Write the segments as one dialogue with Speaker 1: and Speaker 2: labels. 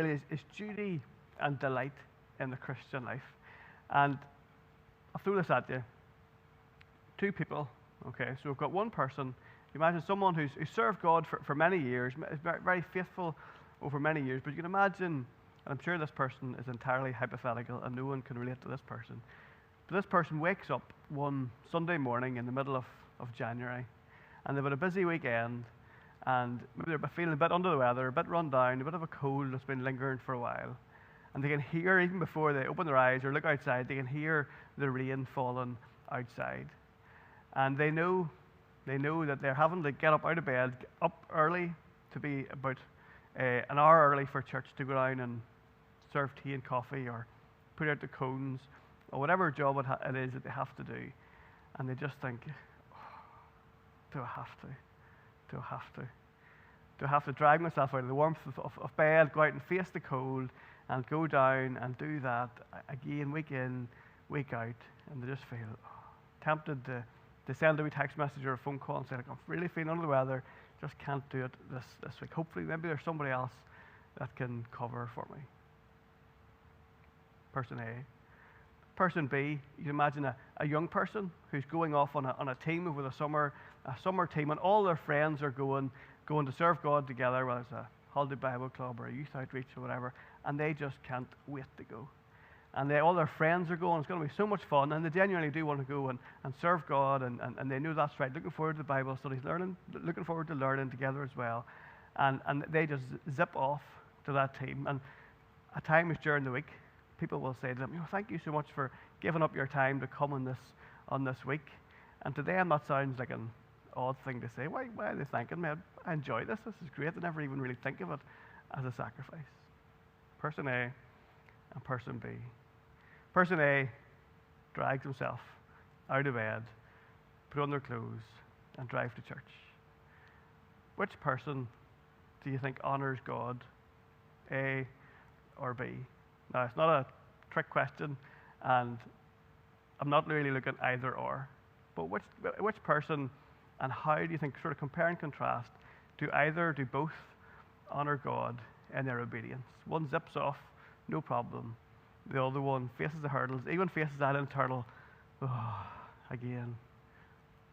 Speaker 1: really is duty and delight in the Christian life. And I'll throw this at you. Two people, okay? So we've got one person. You imagine someone who served God for many years, is very, very faithful over many years, but you can imagine, and I'm sure this person is entirely hypothetical and no one can relate to this person, but this person wakes up one Sunday morning in the middle of January, and they've had a busy weekend, and maybe they're feeling a bit under the weather, a bit run down, a bit of a cold that's been lingering for a while. And they can hear, even before they open their eyes or look outside, they can hear the rain falling outside. And they know that they're having to get up out of bed, up early to be about an hour early for church to go down and serve tea and coffee or put out the cones or whatever job it is that they have to do. And they just think, oh, do I have to? Do I have to? Do I have to drag myself out of the warmth of bed, go out and face the cold, and go down and do that again, week in, week out, and they just feel tempted to send a wee text message or a phone call and say, like, I'm really feeling under the weather, just can't do it this week. Hopefully, maybe there's somebody else that can cover for me. Person A. Person B, you can imagine a young person who's going off on a team over the summer, a summer team, and all their friends are going to serve God together, whether it's a holiday Bible club or a youth outreach or whatever, and they just can't wait to go. And all their friends are going, it's going to be so much fun, and they genuinely do want to go and serve God, and they know that's right, looking forward to the Bible studies, looking forward to learning together as well. And they just zip off to that team. And at times during the week, people will say to them, thank you so much for giving up your time to come on this week. And to them that sounds like an odd thing to say. Why are they thanking me? I enjoy this. This is great. They never even really think of it as a sacrifice. Person A and person B. Person A drags himself out of bed, put on their clothes, and drive to church. Which person do you think honors God, A or B? Now, it's not a trick question, and I'm not really looking either or. But which person and how do you think, sort of compare and contrast, do both honor God in their obedience? One zips off, no problem. The other one faces the hurdles, even faces that internal, again.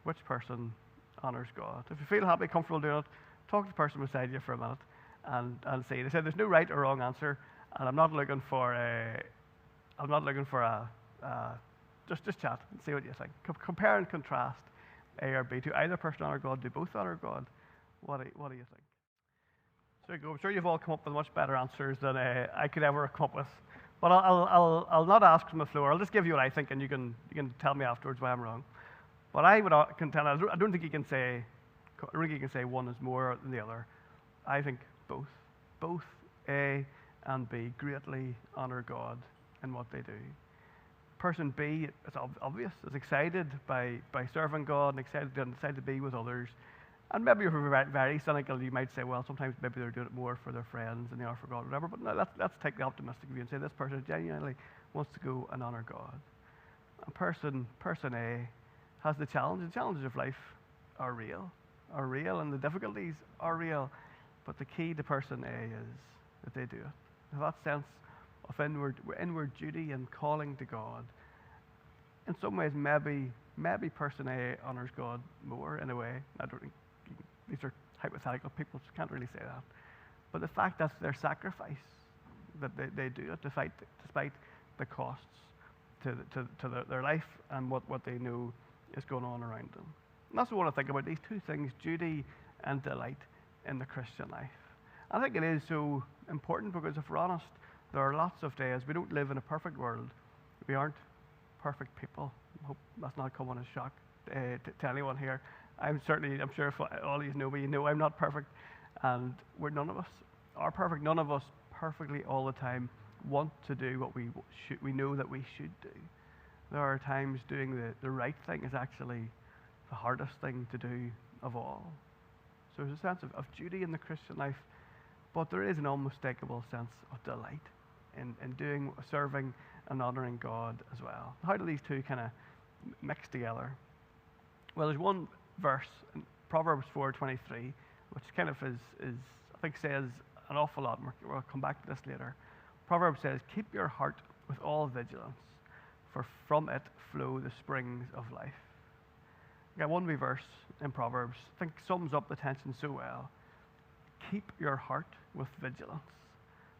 Speaker 1: Which person honors God? If you feel happy, comfortable doing it, talk to the person beside you for a minute and see. They said there's no right or wrong answer, and I'm not looking for just chat and see what you think. Compare and contrast A or B. Do either person honor God? Do both honor God? What do you think? So you go. I'm sure you've all come up with much better answers than I could ever come up with. But I'll not ask from the floor. I'll just give you what I think, and you can tell me afterwards why I'm wrong. But I don't think you can say one is more than the other. I think both A and B greatly honor God in what they do. Person B, it's obvious, is excited by serving God and excited to be with others. And maybe if you're very cynical, you might say, well, sometimes maybe they're doing it more for their friends than they are for God, or whatever. But no, let's take the optimistic view and say this person genuinely wants to go and honor God. And person A has the challenge. The challenges of life are real, and the difficulties are real. But the key to person A is that they do it. That sense of inward duty and calling to God. In some ways, maybe person A honors God more in a way. I don't think these are hypothetical. People can't really say that. But the fact that their sacrifice, that they do it despite the costs to their life and what they know is going on around them. And that's what I want to think about, these two things, duty and delight in the Christian life. I think it is so important because if we're honest, there are lots of days. We don't live in a perfect world. We aren't perfect people. I hope that's not coming as a shock to anyone here. I'm sure if all of you know me, you know I'm not perfect, and none of us are perfect. None of us perfectly all the time want to do what we know that we should do. There are times doing the right thing is actually the hardest thing to do of all. So there's a sense of duty in the Christian life, but there is an unmistakable sense of delight in serving and honoring God as well. How do these two kind of mix together? Well, there's one verse in Proverbs 4:23, which kind of is I think says an awful lot, and we'll come back to this later. Proverbs says, keep your heart with all vigilance, for from it flow the springs of life. Got one wee verse in Proverbs, I think sums up the tension so well. Keep your heart with vigilance.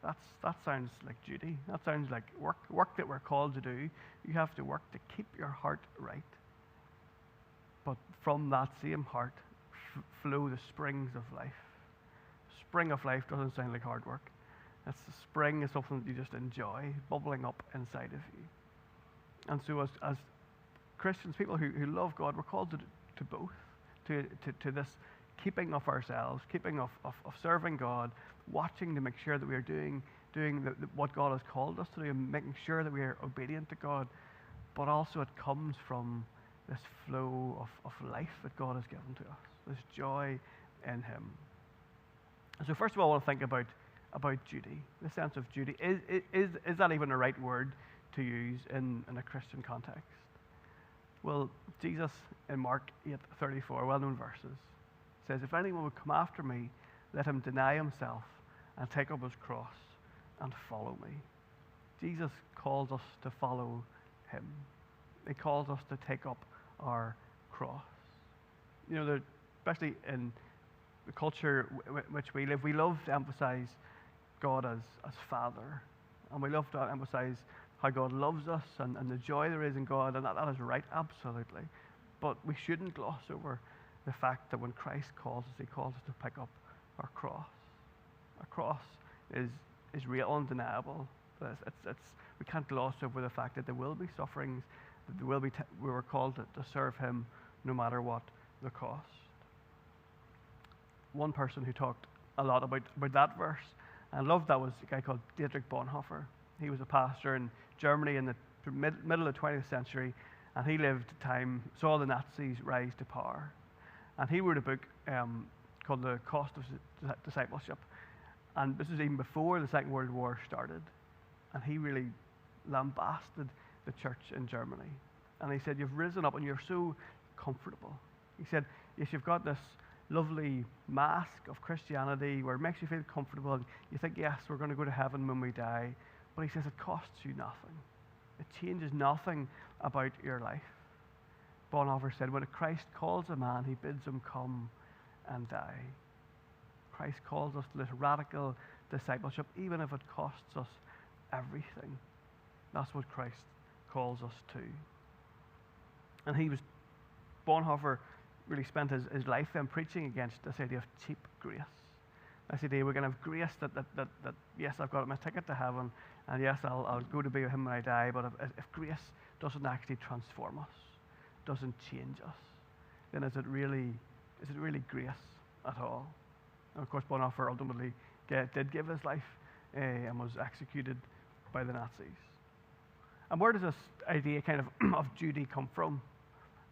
Speaker 1: That sounds like duty. That sounds like work that we're called to do. You have to work to keep your heart right. But from that same heart flow the springs of life. Spring of life doesn't sound like hard work. It's the spring is something that you just enjoy, bubbling up inside of you. And so as Christians, people who love God, we're called to both, to this keeping of ourselves, keeping of serving God, watching to make sure that we are doing what God has called us to do, and making sure that we are obedient to God. But also it comes from this flow of life that God has given to us, this joy in Him. So first of all, I want to think about duty, the sense of duty. Is that even a right word to use in a Christian context? Well, Jesus in Mark 8:34, well-known verses, says, if anyone would come after me, let him deny himself and take up his cross and follow me. Jesus calls us to follow Him. He calls us to take up our cross. You know, especially in the culture in which we live, we love to emphasize God as Father. And we love to emphasize how God loves us and the joy there is in God, and that is right, absolutely. But we shouldn't gloss over the fact that when Christ calls us, He calls us to pick up our cross. Our cross is real, undeniable. We can't gloss over the fact that there will be sufferings, that there will be we were called to serve Him no matter what the cost. One person who talked a lot about that verse and I loved that was a guy called Dietrich Bonhoeffer. He was a pastor in Germany in the middle of the 20th century, and he lived saw the Nazis rise to power. And he wrote a book called The Cost of Discipleship. And this was even before the Second World War started. And he really lambasted the church in Germany. And he said, you've risen up and you're so comfortable. He said, yes, you've got this lovely mask of Christianity where it makes you feel comfortable. And you think, yes, we're going to go to heaven when we die. But he says it costs you nothing. It changes nothing about your life. Bonhoeffer said, when Christ calls a man, He bids him come and die. Christ calls us to this radical discipleship, even if it costs us everything. That's what Christ calls us to. And Bonhoeffer really spent his life then preaching against this idea of cheap grace. This idea we're going to have grace that yes, I've got my ticket to heaven, and yes, I'll go to be with Him when I die, but if grace doesn't actually transform us, doesn't change us, then is it really grace at all? And of course, Bonhoeffer ultimately did give his life and was executed by the Nazis. And where does this idea kind of duty come from?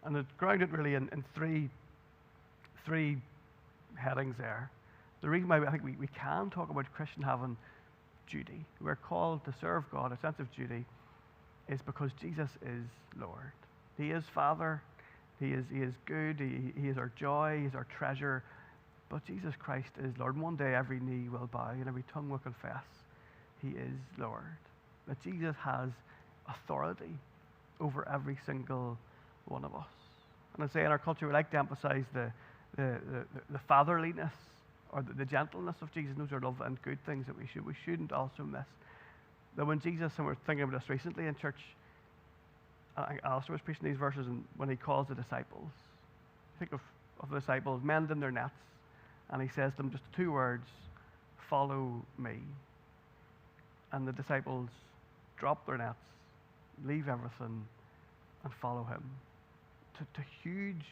Speaker 1: And it's grounded really in three headings there. The reason why I think we can talk about Christian having duty, we're called to serve God, a sense of duty, is because Jesus is Lord. He is Father. He is good. He is our joy. He is our treasure. But Jesus Christ is Lord. And one day every knee will bow and every tongue will confess He is Lord. That Jesus has authority over every single one of us. And I say in our culture we like to emphasize the fatherliness or the gentleness of Jesus. Those are love and good things that we shouldn't also miss. That when Jesus, and we're thinking about this recently in church, Alistair was preaching these verses when He calls the disciples. Think of the disciples mending their nets, and He says to them just two words, follow me. And the disciples drop their nets, leave everything, and follow Him. To huge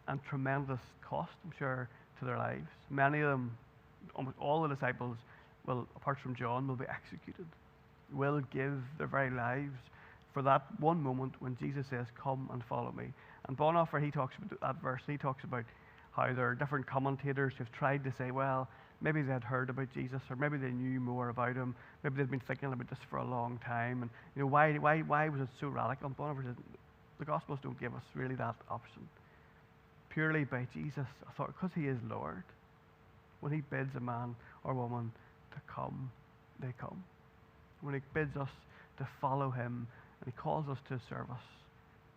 Speaker 1: and tremendous cost, I'm sure, to their lives. Many of them, almost all the disciples, will, apart from John, will be executed, will give their very lives for that one moment when Jesus says, come and follow me. And Bonhoeffer, he talks about that verse, he talks about how there are different commentators who've tried to say, well, maybe they had heard about Jesus, or maybe they knew more about Him, maybe they've been thinking about this for a long time, and why was it so radical? And Bonhoeffer says, the Gospels don't give us really that option. Purely by Jesus' authority, because He is Lord. When He bids a man or woman to come, they come. When he bids us to follow him and he calls us to service,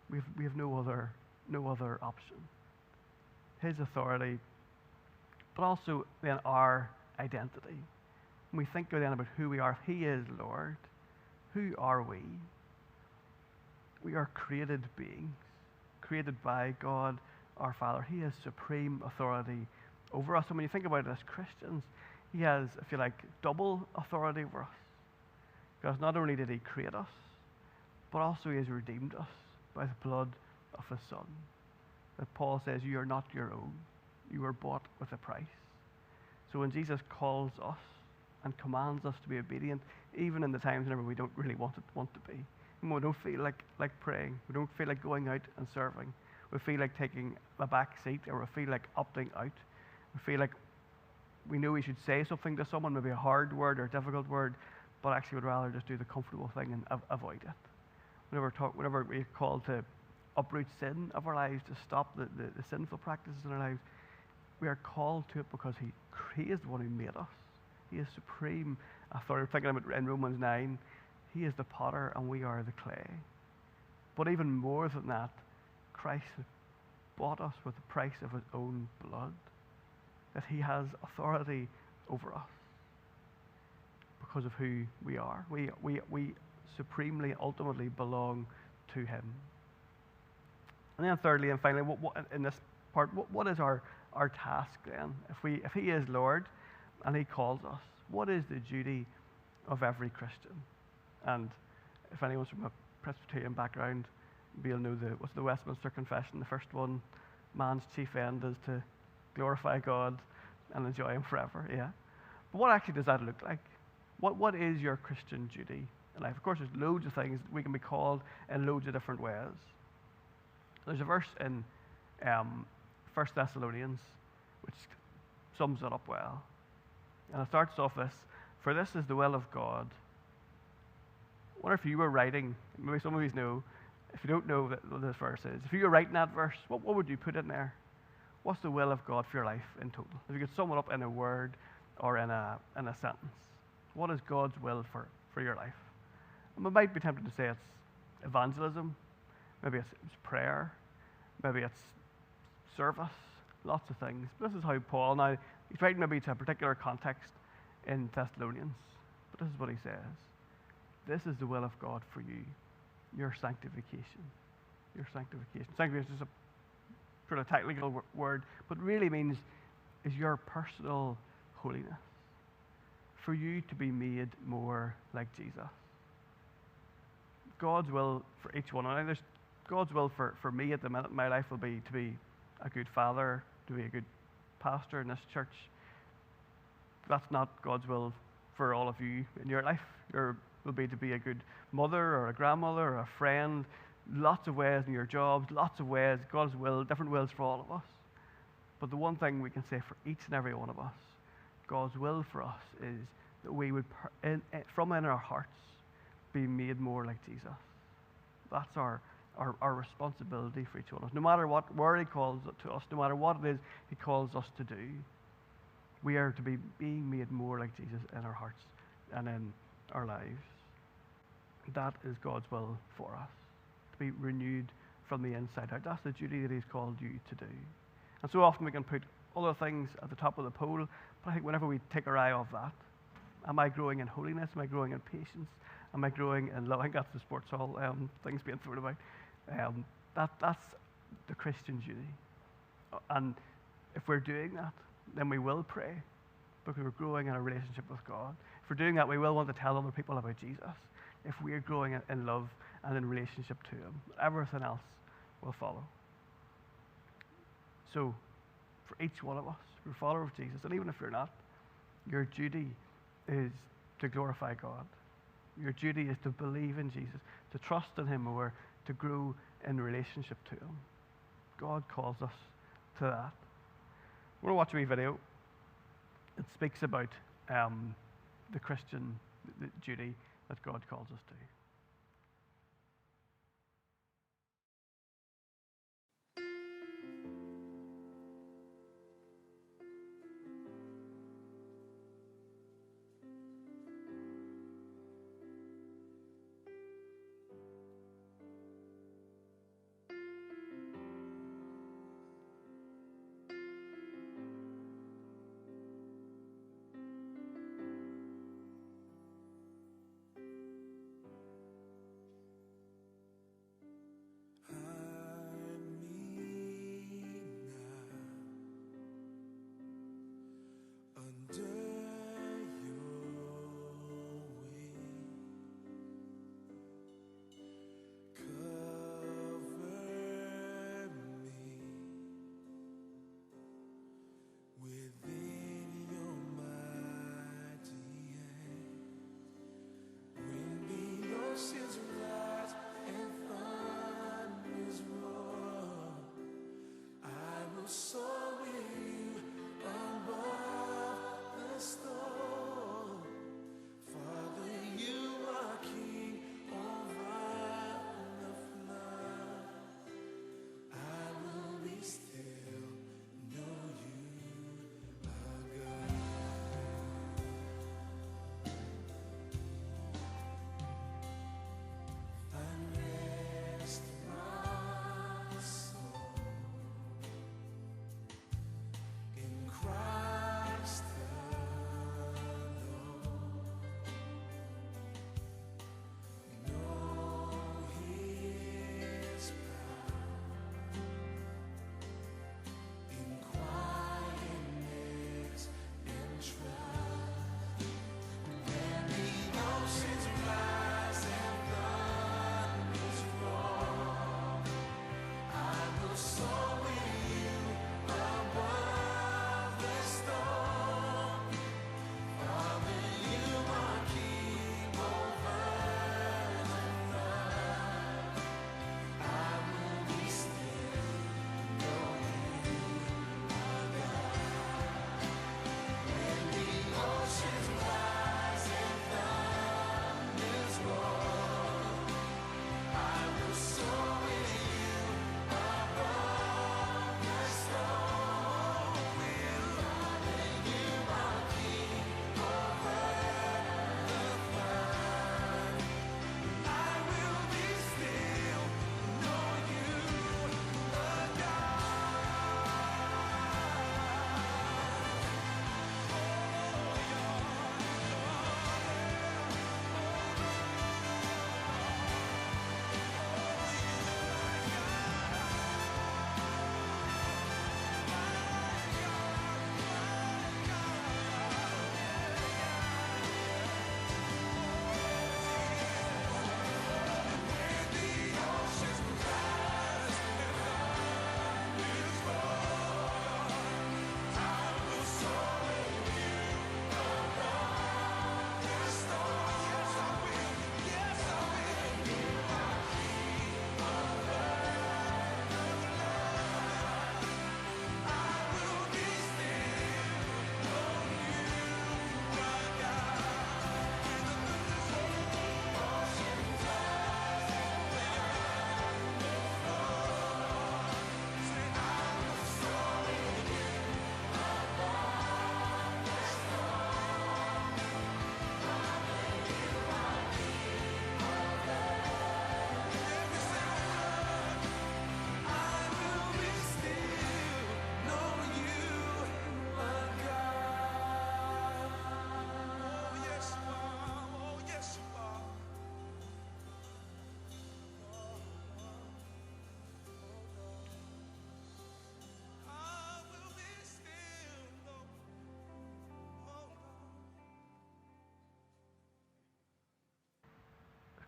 Speaker 1: we have no other option. His authority, but also then our identity. When we think then about who we are, if he is Lord, who are we? We are created beings, created by God our Father. He has supreme authority over us. And when you think about it as Christians, he has, if you like, double authority over us. Because not only did he create us, but also he has redeemed us by the blood of his Son. That Paul says, you are not your own. You were bought with a price. So when Jesus calls us and commands us to be obedient, even in the times whenever we don't really want to be, when we don't feel like praying, we don't feel like going out and serving, we feel like taking a back seat, or we feel like opting out, we feel like we know we should say something to someone, maybe a hard word or a difficult word, but actually would rather just do the comfortable thing and avoid it. Whenever we're called to uproot sin of our lives, to stop the sinful practices in our lives, we are called to it because he is the one who made us. He is supreme authority. We're thinking about in Romans 9, he is the potter and we are the clay. But even more than that, Christ bought us with the price of his own blood, that he has authority over us because of who we are. We supremely, ultimately belong to him. And then thirdly and finally, in this part, what is our task then? If he is Lord and he calls us, what is the duty of every Christian? And if anyone's from a Presbyterian background, you'll know what's the Westminster Confession, the first one, man's chief end is to glorify God and enjoy him forever, yeah? But what actually does that look like? What is your Christian duty in life? Of course, there's loads of things we can be called in loads of different ways. There's a verse in 1 Thessalonians which sums it up well. And it starts off this, for this is the will of God. I wonder if you were writing, maybe some of you know, if you don't know what this verse is, if you were writing that verse, what would you put in there? What's the will of God for your life in total? If you could sum it up in a word or in a sentence, what is God's will for your life? And we might be tempted to say it's evangelism, maybe it's prayer, maybe it's service, lots of things. But this is how Paul, now he's writing maybe to a particular context in Thessalonians, but this is what he says. This is the will of God for you, your sanctification. Your sanctification. Sanctification is a sort of technical word, but really means is your personal holiness. For you to be made more like Jesus. God's will for each one. And there's God's will for me at the minute in my life will be to be a good father, to be a good pastor in this church. That's not God's will for all of you in your life. Your will be to be a good mother or a grandmother or a friend. Lots of ways in your jobs, lots of ways. God's will, different wills for all of us. But the one thing we can say for each and every one of us, God's will for us is that we would, from in our hearts, be made more like Jesus. That's our responsibility for each one of us. No matter where he calls it to us, no matter what it is he calls us to do, we are to be being made more like Jesus in our hearts and in our lives. That is God's will for us, to be renewed from the inside out. That's the duty that he's called you to do. And so often we can put other things at the top of the pole, but I think whenever we take our eye off that, am I growing in holiness? Am I growing in patience? Am I growing in love? I think that's the sports hall things being thrown about. That's the Christian duty. And if we're doing that, then we will pray because we're growing in a relationship with God. If we're doing that, we will want to tell other people about Jesus. If we're growing in love and in relationship to him, everything else will follow. So, for each one of us, if you're a follower of Jesus, and even if you're not, your duty is to glorify God. Your duty is to believe in Jesus, to trust in him more, to grow in relationship to him. God calls us to that. We're going to watch a wee video. It speaks about the Christian duty that God calls us to.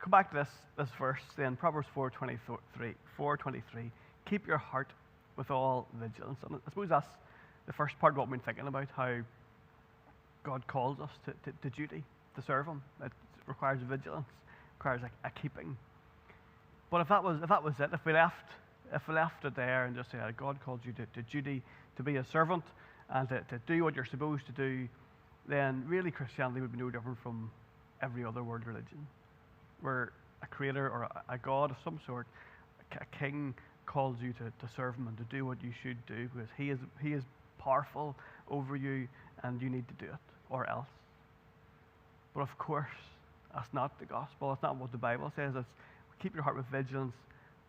Speaker 1: come back to this verse then, Proverbs 4:23. Keep your heart with all vigilance. And I suppose that's the first part of what we've been thinking about, how God calls us to duty, to serve Him. It requires vigilance, requires a keeping. But if that was it, if we left it there and just said God called you to duty, to be a servant, and to do what you're supposed to do, then really Christianity would be no different from every other world religion, where a creator or a God of some sort, a king, calls you to serve Him and to do what you should do, because He is powerful over you and you need to do it, or else. But of course, that's not the gospel. That's not what the Bible says. It's keep your heart with vigilance,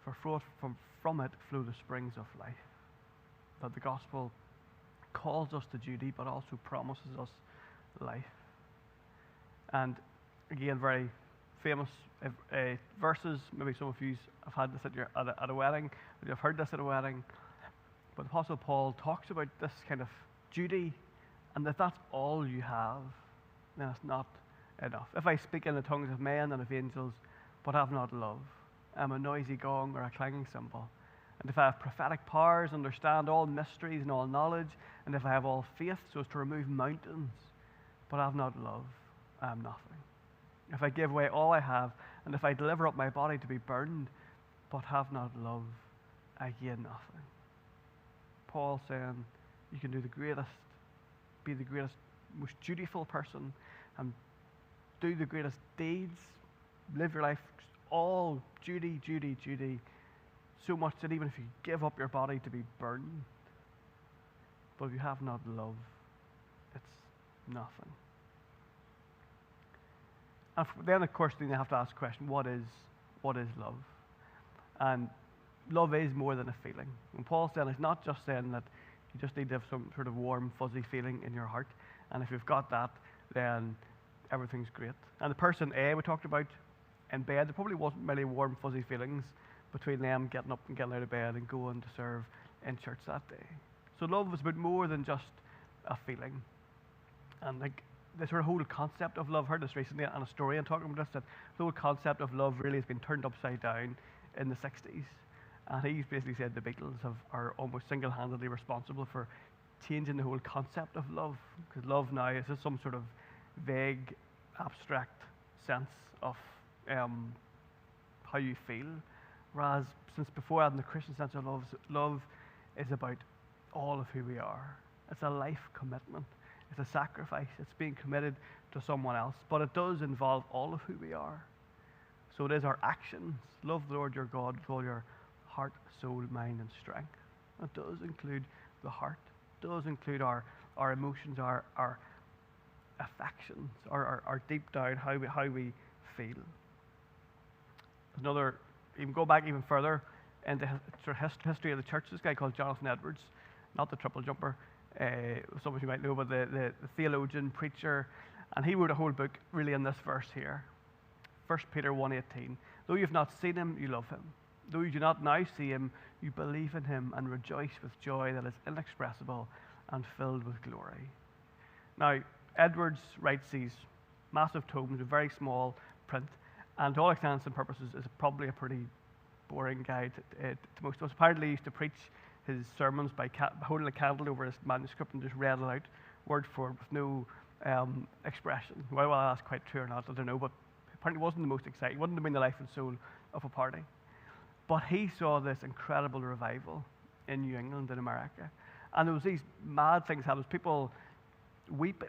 Speaker 1: for from it flow the springs of life. That the gospel calls us to duty, but also promises us life. And again, very famous verses. Maybe some of you have had this at a wedding, or you've heard this at a wedding. But the Apostle Paul talks about this kind of duty, and if that's all you have, then it's not enough. If I speak in the tongues of men and of angels, but have not love, I'm a noisy gong or a clanging cymbal. And if I have prophetic powers, understand all mysteries and all knowledge, and if I have all faith so as to remove mountains, but have not love, I am nothing. If I give away all I have, and if I deliver up my body to be burned, but have not love, I gain nothing. Paul saying you can do be the greatest, most dutiful person, and do the greatest deeds, live your life all duty, so much that even if you give up your body to be burned, but if you have not love, it's nothing. And then, of course, you have to ask the question, what is love? And love is more than a feeling. When Paul said, it's not just saying that you just need to have some sort of warm, fuzzy feeling in your heart, and if you've got that, then everything's great. And the person A we talked about in bed, there probably wasn't many warm, fuzzy feelings between them getting up and getting out of bed and going to serve in church that day. So love was about more than just a feeling. And like the sort of whole concept of love, I heard this recently on a story and talking about this, that the whole concept of love really has been turned upside down in the 60s. And he's basically said the Beatles are almost single-handedly responsible for changing the whole concept of love, because love now is just some sort of vague, abstract sense of how you feel, whereas since before that, in the Christian sense of love is about all of who we are. It's a life commitment. It's a sacrifice. It's being committed to someone else, but it does involve all of who we are. So it is our actions. Love the Lord your God with all your heart, soul, mind, and strength. It does include the heart. It does include our emotions, our affections, our deep down, how we feel. Another, even go back even further into history of the church. This guy called Jonathan Edwards, not the triple jumper, some of you might know, but the theologian, preacher, and he wrote a whole book really in this verse here. 1 Peter 1:18. Though you've not seen him, you love him. Though you do not now see him, you believe in him and rejoice with joy that is inexpressible and filled with glory. Now, Edwards writes these massive tomes with very small print, and to all intents and purposes is probably a pretty boring guy to most of us. Apparently, he used to preach his sermons by holding a candle over his manuscript and just read it out word for word with no expression. Well, that's quite true or not, I don't know, but apparently it wasn't the most exciting. It wouldn't have been the life and soul of a party. But he saw this incredible revival in New England and America. And there was these mad things happening. People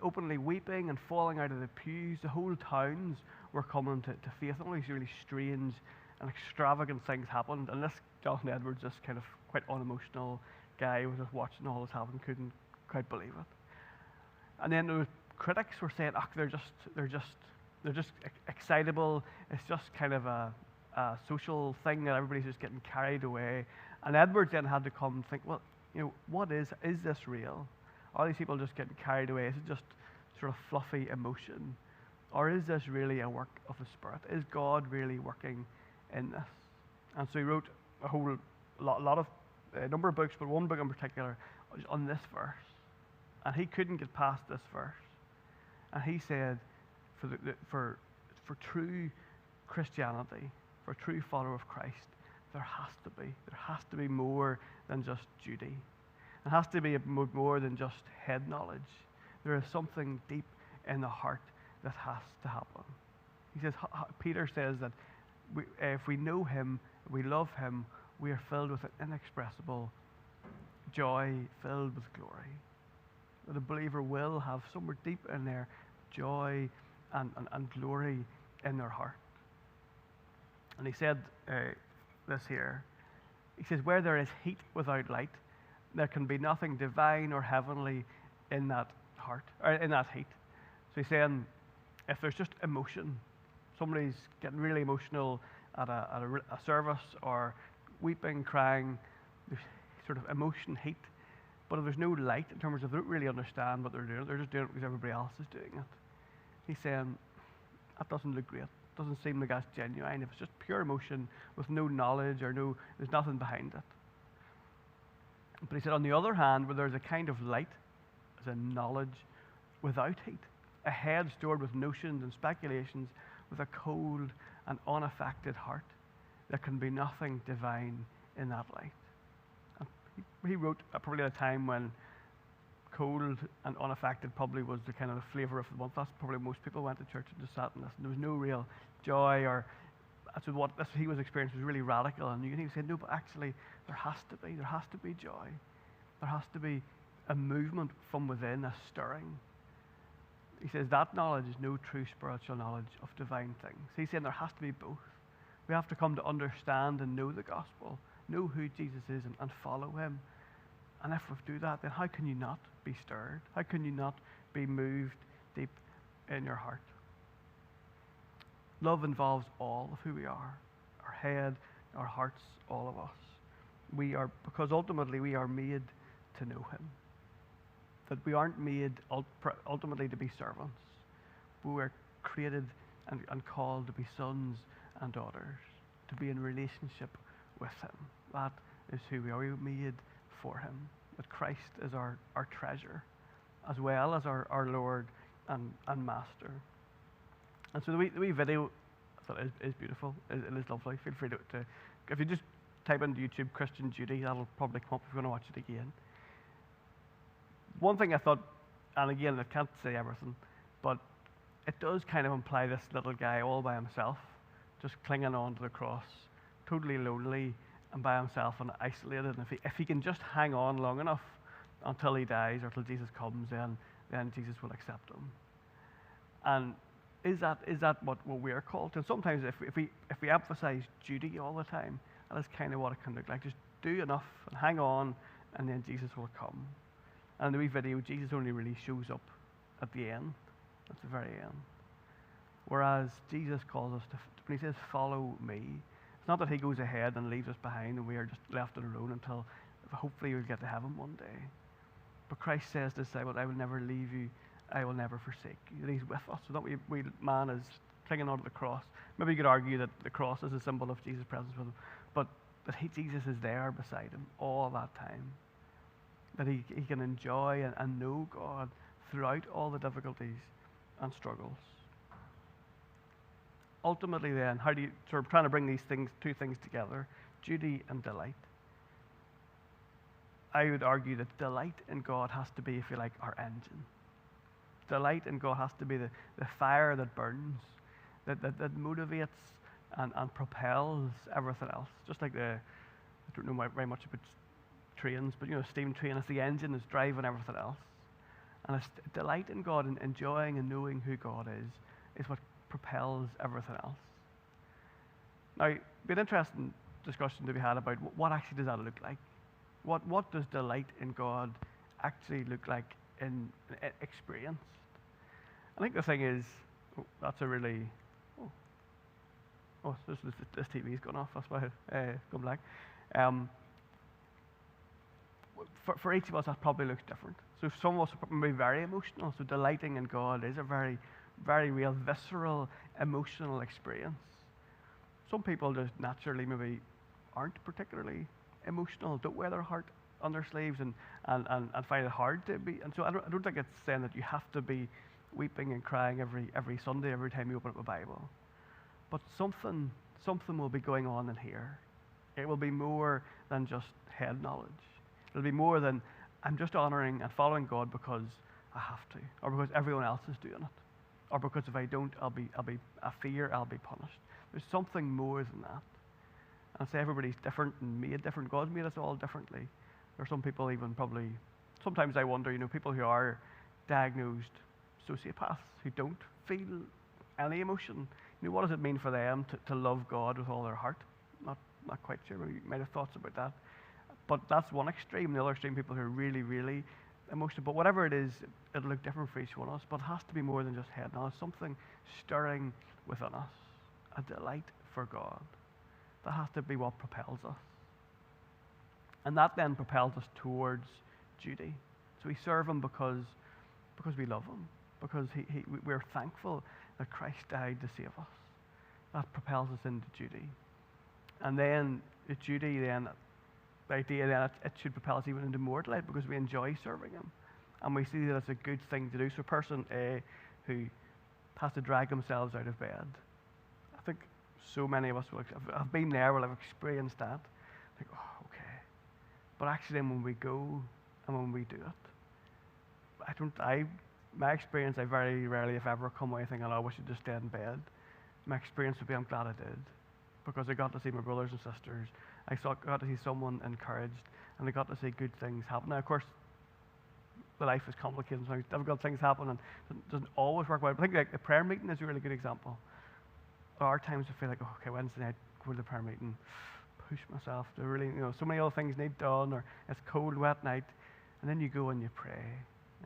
Speaker 1: openly weeping and falling out of the pews. The whole towns were coming to faith. All these really strange and extravagant things happened. And this Jonathan Edwards, this kind of quite unemotional guy, was just watching all this happen, couldn't quite believe it. And then there was critics were saying, they're just excitable. It's just kind of a social thing that everybody's just getting carried away. And Edwards then had to come and think, well, what is this real? Are these people just getting carried away? Is it just sort of fluffy emotion? Or is this really a work of the Spirit? Is God really working in this? And so he wrote a number of books, but one book in particular on this verse. And he couldn't get past this verse. And he said, for true Christianity, for a true follower of Christ, there has to be more than just duty. It has to be more than just head knowledge. There is something deep in the heart that has to happen. He says, Peter says that if we know him, we love him, we are filled with an inexpressible joy, filled with glory. That a believer will have somewhere deep in there joy and glory in their heart. And he said this here. He says, where there is heat without light, there can be nothing divine or heavenly in that heart, or in that heat. So he's saying, if there's just emotion, somebody's getting really emotional at a service, or weeping, crying, there's sort of emotion, heat, but if there's no light in terms of they don't really understand what they're doing, they're just doing it because everybody else is doing it. He's saying, that doesn't look great. It doesn't seem like that's genuine. If it's just pure emotion with no knowledge or there's nothing behind it. But he said, on the other hand, where there's a kind of light, as a knowledge without heat, a head stored with notions and speculations, with a cold and unaffected heart, there can be nothing divine in that light. And he wrote probably at a time when cold and unaffected probably was the kind of the flavour of the month. That's probably most people went to church and just sat and listened. There was no real joy, or that's what he was experiencing was really radical. And he said, no, but actually there has to be joy. There has to be a movement from within, a stirring. He says that knowledge is no true spiritual knowledge of divine things. He's saying there has to be both. We have to come to understand and know the gospel, know who Jesus is, and follow him. And if we do that, then how can you not be stirred? How can you not be moved deep in your heart? Love involves all of who we are, our head, our hearts, all of us. Because ultimately we are made to know him. That we aren't made ultimately to be servants. We were created and called to be sons and daughters, to be in relationship with him. That is who we are. We were made for him. That Christ is our treasure, as well as our Lord and Master. And so the wee video, I thought is beautiful. It is lovely. Feel free to if you just type into YouTube Christian Duty, that'll probably come up if you want to watch it again. One thing I thought, and again, I can't say everything, but it does kind of imply this little guy all by himself, just clinging on to the cross, totally lonely and by himself and isolated. And if he can just hang on long enough until he dies or till Jesus comes, then Jesus will accept him. And is that what we are called to? And sometimes if we emphasize duty all the time, that is kind of what it can look like. Just do enough and hang on, and then Jesus will come. And in the wee video, Jesus only really shows up at the end, at the very end. Whereas Jesus calls us when he says, follow me, it's not that he goes ahead and leaves us behind and we are just left on our own until hopefully we'll get to heaven one day. But Christ says to the disciples, I will never leave you, I will never forsake you. That he's with us. So that wee man is clinging onto the cross. Maybe you could argue that the cross is a symbol of Jesus' presence with him, but that Jesus is there beside him all that time. That he can enjoy and know God throughout all the difficulties and struggles. Ultimately then, how do you sort of trying to bring these two things together, duty and delight? I would argue that delight in God has to be, if you like, our engine. Delight in God has to be the fire that burns, that motivates and propels everything else. Just like I don't know very much about trains, but steam train is the engine that's driving everything else. And it's delight in God and enjoying and knowing who God is what propels everything else. Now, it'd be an interesting discussion to be had about what actually does that look like. What does delight in God actually look like in experience? I think the thing is, that's a really, this TV's gone off, that's why it's gone black. For each of us, that probably looks different. So some of us are maybe very emotional, so delighting in God is a very, very real, visceral, emotional experience. Some people just naturally maybe aren't particularly emotional, don't wear their heart on their sleeves and find it hard to be. And so I don't think it's saying that you have to be weeping and crying every Sunday, every time you open up a Bible. But something will be going on in here. It will be more than just head knowledge. It'll be more than I'm just honoring and following God because I have to, or because everyone else is doing it, or because if I don't, I'll be I fear I'll be punished. There's something more than that. And say everybody's different and made different. God's made us all differently. There are some people even probably. Sometimes I wonder, people who are diagnosed sociopaths who don't feel any emotion. What does it mean for them to love God with all their heart? Not quite sure. You might have thoughts about that. But that's one extreme. The other extreme, people who are really, really emotional. But whatever it is, it'll look different for each one of us. But it has to be more than just head knowledge. Something stirring within us. A delight for God. That has to be what propels us. And that then propels us towards duty. So we serve Him because we love Him. Because we're thankful that Christ died to save us. That propels us into duty. And then the duty, then the idea that it should propel us even into more delight because we enjoy serving Him. And we see that it's a good thing to do. So person A who has to drag themselves out of bed. I think so many of us have been there, will have experienced that. Like, oh, okay. But actually then when we go and when we do it, my experience, I very rarely, if ever, come away thinking, oh, I wish I'd just stayed in bed. My experience would be, I'm glad I did. Because I got to see my brothers and sisters. I got to see someone encouraged. And I got to see good things happen. Now, of course, the life is complicated. Sometimes difficult things happen and it doesn't always work well. But I think like the prayer meeting is a really good example. There are times I feel like, oh, okay, Wednesday night, go to the prayer meeting, push myself to really, so many other things need done, or it's cold, wet night. And then you go and you pray.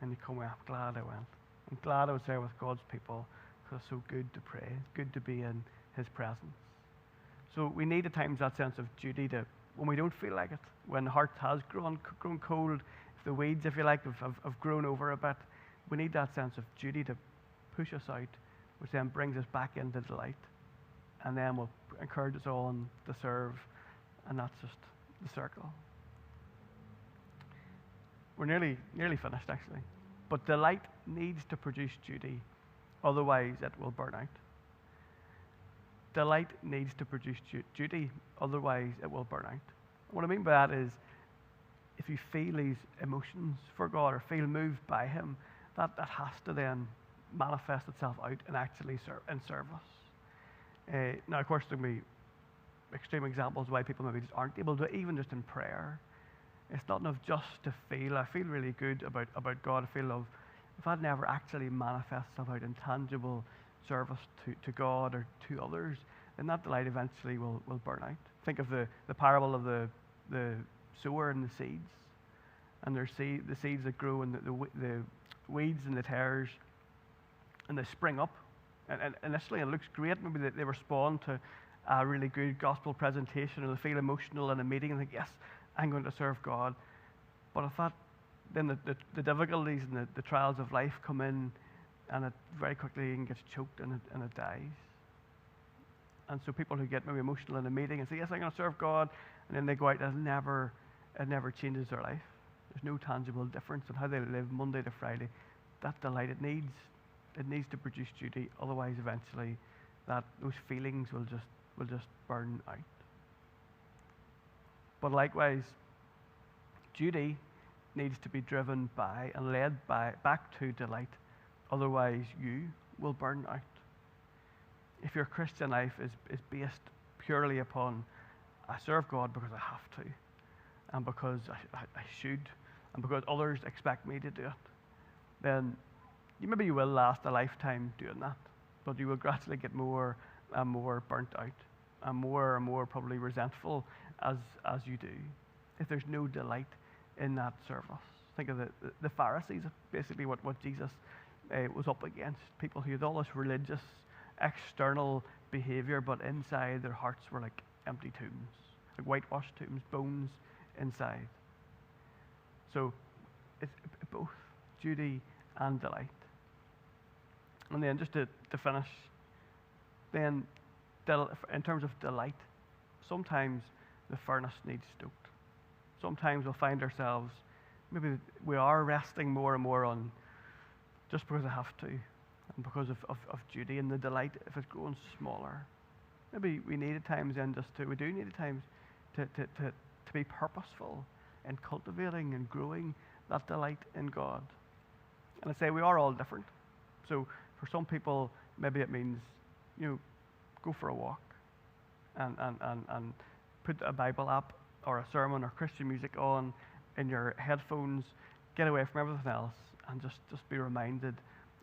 Speaker 1: And you come away, I'm glad I went. I'm glad I was there with God's people because it's so good to pray. It's good to be in His presence. So we need at times that sense of duty when we don't feel like it, when the heart has grown cold, if the weeds, if you like, have grown over a bit, we need that sense of duty to push us out, which then brings us back into delight. And then will encourage us on to serve, and that's just the circle. We're nearly finished, actually. But delight needs to produce duty, otherwise it will burn out. Delight needs to produce duty, otherwise it will burn out. What I mean by that is, if you feel these emotions for God or feel moved by Him, that has to then manifest itself out and actually serve us. Now, of course, there will be extreme examples why people maybe just aren't able to, even just in prayer. It's not enough just to feel. I feel really good about God. I feel love. If that never actually manifests itself out in tangible service to God or to others, then that delight eventually will burn out. Think of the parable of the sower and the seeds. And the seeds that grow in the weeds and the tares, and they spring up. And initially it looks great. Maybe they respond to a really good gospel presentation, or they feel emotional in a meeting and think, yes, I'm going to serve God. But if that, then the difficulties and the trials of life come in, and it very quickly gets choked and it dies. And so people who get maybe emotional in a meeting and say, yes, I'm going to serve God, and then they go out, it never changes their life. There's no tangible difference in how they live Monday to Friday. That delight, it needs to produce duty, otherwise eventually those feelings will just burn out. But likewise, duty needs to be driven by and led back to delight. Otherwise, you will burn out. If your Christian life is based purely upon, I serve God because I have to, and because I should, and because others expect me to do it, then maybe you will last a lifetime doing that, but you will gradually get more and more burnt out, and more probably resentful as you do, if there's no delight in that service. Think of the Pharisees, basically what Jesus was up against. People who had all this religious, external behavior, but inside their hearts were like empty tombs, like whitewashed tombs, bones inside. So it's both duty and delight. And then just to finish, then in terms of delight, sometimes the furnace needs stoked. Sometimes we'll find ourselves, maybe we are resting more and more on just because I have to, and because of duty, and the delight, if it's growing smaller. Maybe we need at times then we do need at times to be purposeful in cultivating and growing that delight in God. And I say we are all different. So for some people, maybe it means, go for a walk and put a Bible app or a sermon or Christian music on in your headphones, get away from everything else, and just be reminded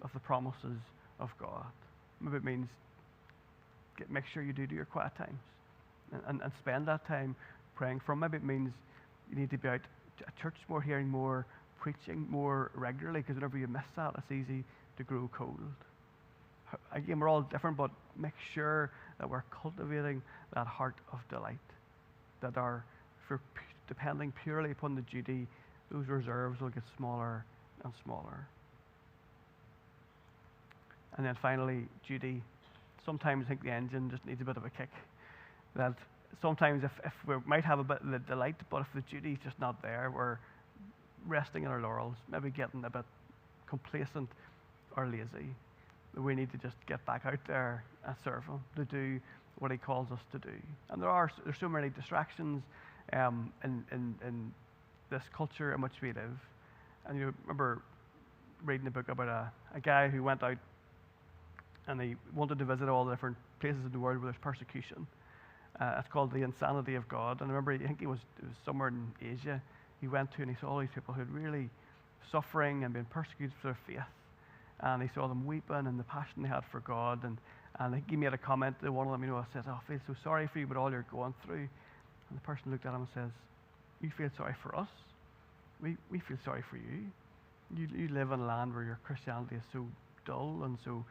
Speaker 1: of the promises of God. Maybe it means make sure you do your quiet times and spend that time praying for them. Maybe it means you need to be out at church more, hearing more, preaching more regularly, because whenever you miss that, it's easy to grow cold. Again, we're all different, but make sure that we're cultivating that heart of delight, that depending purely upon the duty, those reserves will get smaller and smaller. And then finally, duty. Sometimes I think the engine just needs a bit of a kick. That sometimes if we might have a bit of the delight, but if the duty's just not there, we're resting in our laurels, maybe getting a bit complacent or lazy. We need to just get back out there and serve Him, to do what He calls us to do. And there's so many distractions in this culture in which we live. And you remember reading a book about a guy who went out and he wanted to visit all the different places in the world where there's persecution. It's called The Insanity of God. And I remember, I think it was somewhere in Asia he went to, and he saw all these people who had really suffering and been persecuted for their faith. And he saw them weeping and the passion they had for God. And I think he made a comment to one of them, I said, I feel so sorry for you with all you're going through. And the person looked at him and says, you feel sorry for us? We feel sorry for you. You live in a land where your Christianity is so dull and so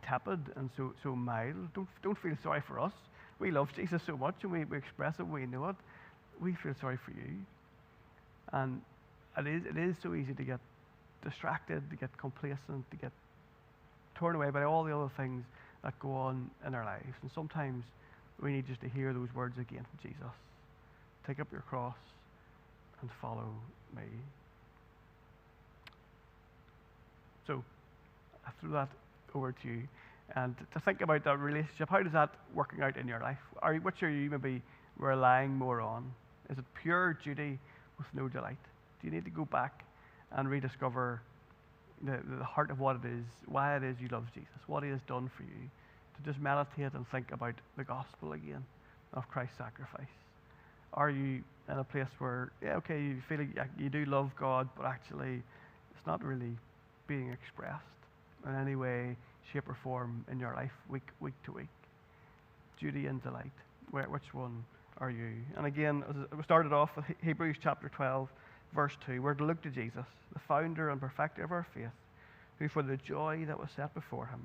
Speaker 1: tepid and so mild. Don't feel sorry for us. We love Jesus so much, and we express it, we know it. We feel sorry for you. And it is so easy to get distracted, to get complacent, to get torn away by all the other things that go on in our lives. And sometimes we need just to hear those words again from Jesus. Take up your cross and follow me. So I threw that over to you, and to think about that relationship. How does that working out in your life? Which are you maybe relying more on? Is it pure duty with no delight? Do you need to go back and rediscover the heart of what it is, why it is you love Jesus, what He has done for you, to just meditate and think about the gospel again of Christ's sacrifice? Are you in a place where, you feel like you do love God, but actually it's not really being expressed in any way, shape or form in your life, week to week? Duty and delight, which one are you? And again, we started off with Hebrews chapter 12, verse 2. We're to look to Jesus, the founder and perfecter of our faith, who for the joy that was set before Him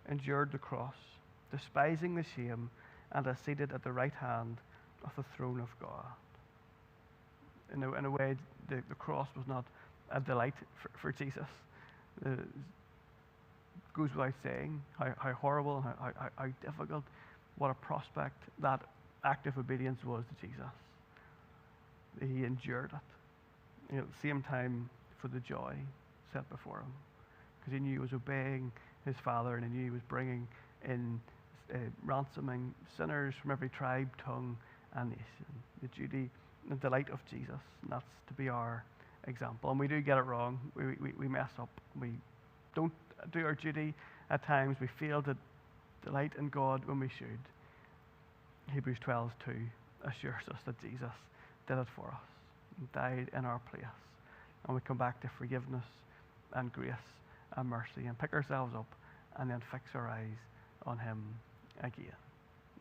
Speaker 1: endured the cross, despising the shame, and is seated at the right hand of the throne of God. In a way, the cross was not a delight for Jesus. It goes without saying how horrible and how difficult, what a prospect that act of obedience was to Jesus. He endured it. At the same time, for the joy set before Him, because He knew He was obeying His Father, and He knew He was bringing in ransoming sinners from every tribe, tongue, and nation. The duty and delight of Jesus, and that's to be our example. And we do get it wrong. We mess up. We don't do our duty at times. We fail to delight in God when we should. Hebrews 12:2 assures us that Jesus did it for us and died in our place. And we come back to forgiveness and grace and mercy and pick ourselves up and then fix our eyes on Him again.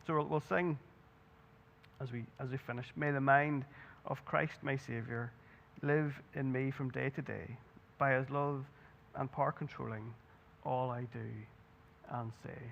Speaker 1: So we'll sing as we finish. May the mind of Christ my Saviour live in me from day to day, by His love and power controlling all I do and say.